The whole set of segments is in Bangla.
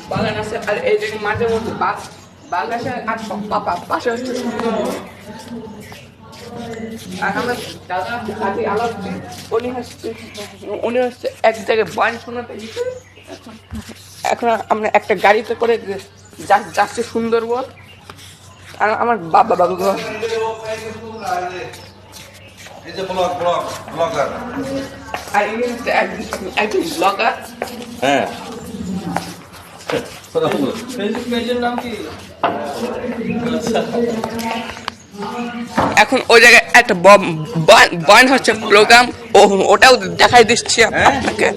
বাগান আছে আর এই যে মাঝে মধ্যে বাঘ আছে আর পাশে হচ্ছে আর আমার দাদা কাজে আলাপ উনি হচ্ছে এক জায়গায় বয়ান শোনাতে গেছে। এখন আমরা একটা গাড়িতে করে যাচ্ছি সুন্দরবন। আর আমার বাবা আর ইনি হচ্ছে একজন ব্লগার। হ্যাঁ, এখন ওই জায়গায় একটা বয়ান হচ্ছে প্রোগ্রাম, ওটাও দেখাই দিচ্ছি আপনাকে।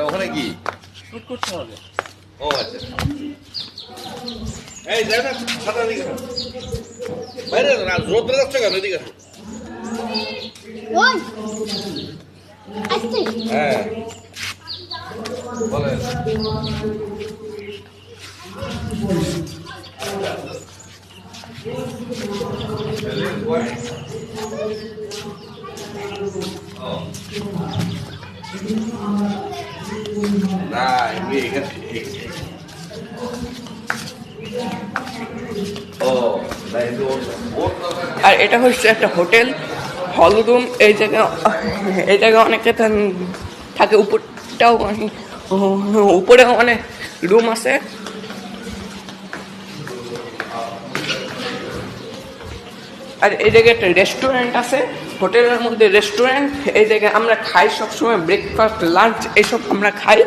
ওখানে কি শুট করতে হবে? ও আচ্ছা, এই জায়গা সাদা দিকে বাইরে না, রোদ্রে যাচ্ছে কেন? এদিকে ওই আসছে। হ্যাঁ বলেন। না এমনি এখানে আর এটা হচ্ছে একটা হোটেল হল রুম। এই জায়গায় অনেকে থাকে, উপরেও অনেক রুম আছে। আর এই জায়গায় একটা রেস্টুরেন্ট আছে, হোটেলের মধ্যে রেস্টুরেন্ট। এই জায়গায় আমরা খাই সবসময়, ব্রেকফাস্ট লাঞ্চ এইসব আমরা খাই।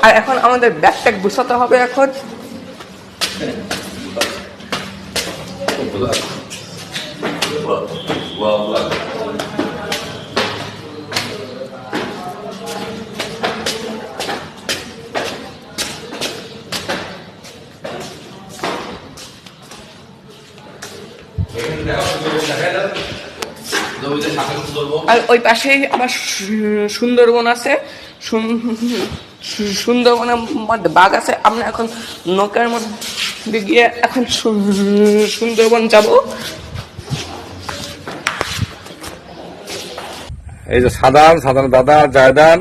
আর এখন আমাদের ব্যাগটা গুছাতে হবে। এখন আর ওই পাশেই আবার সুন্দরবন আছে। সুন্দরবনের মধ্যে বাঘ আছে। আমরা এখন নৌকার মধ্যে গিয়ে এখন সুন্দরবন যাব। এই যে সাধারণ দাদা জায়দান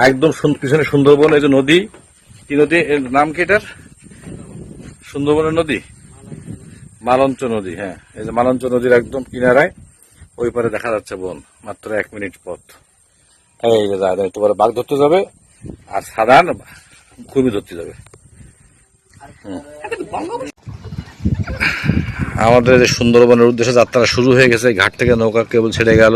একদম পিছনে সুন্দরবন। এই যে নদী, কি নদী, এর নাম কি এটার? সুন্দরবনের নদী, মালঞ্চ নদী। হ্যাঁ, এই যে মালঞ্চ নদীর একদম কিনারায় ওই পারে দেখা যাচ্ছে বন, মাত্র 1 মিনিট পথ। এই যে জায়দান একটু পরে বাঘ ধরতে যাবে, আর সাধারণ খুবই ধরতে যাবে। আমাদের যে সুন্দরবনের উদ্দেশ্যে যাত্রা শুরু হয়ে গেছে। ঘাট থেকে নৌকা কেবল ছেড়ে গেল।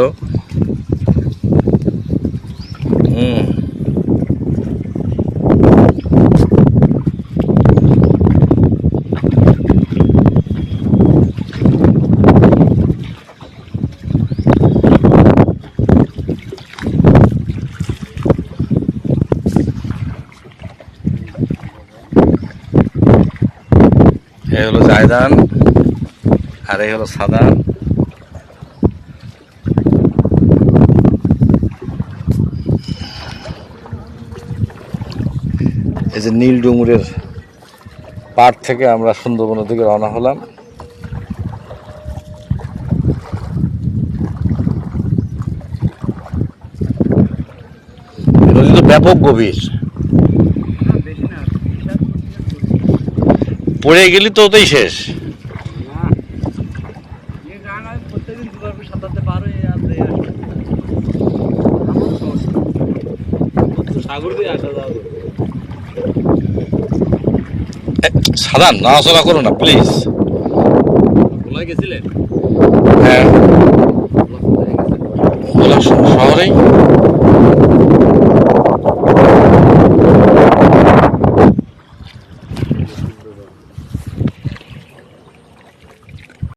এই হলো জায়দান আর এই হলো সাদান। এই যে নীল ডুমুরের পাড় থেকে আমরা সুন্দরবনের দিকে রওনা হলাম। নদী তো ব্যাপক গভীর, পড়ে গেলি তো ওতেই শেষ। সাধারণ নাড়াচড়া করো না প্লিজ। হ্যাঁ, শহরেই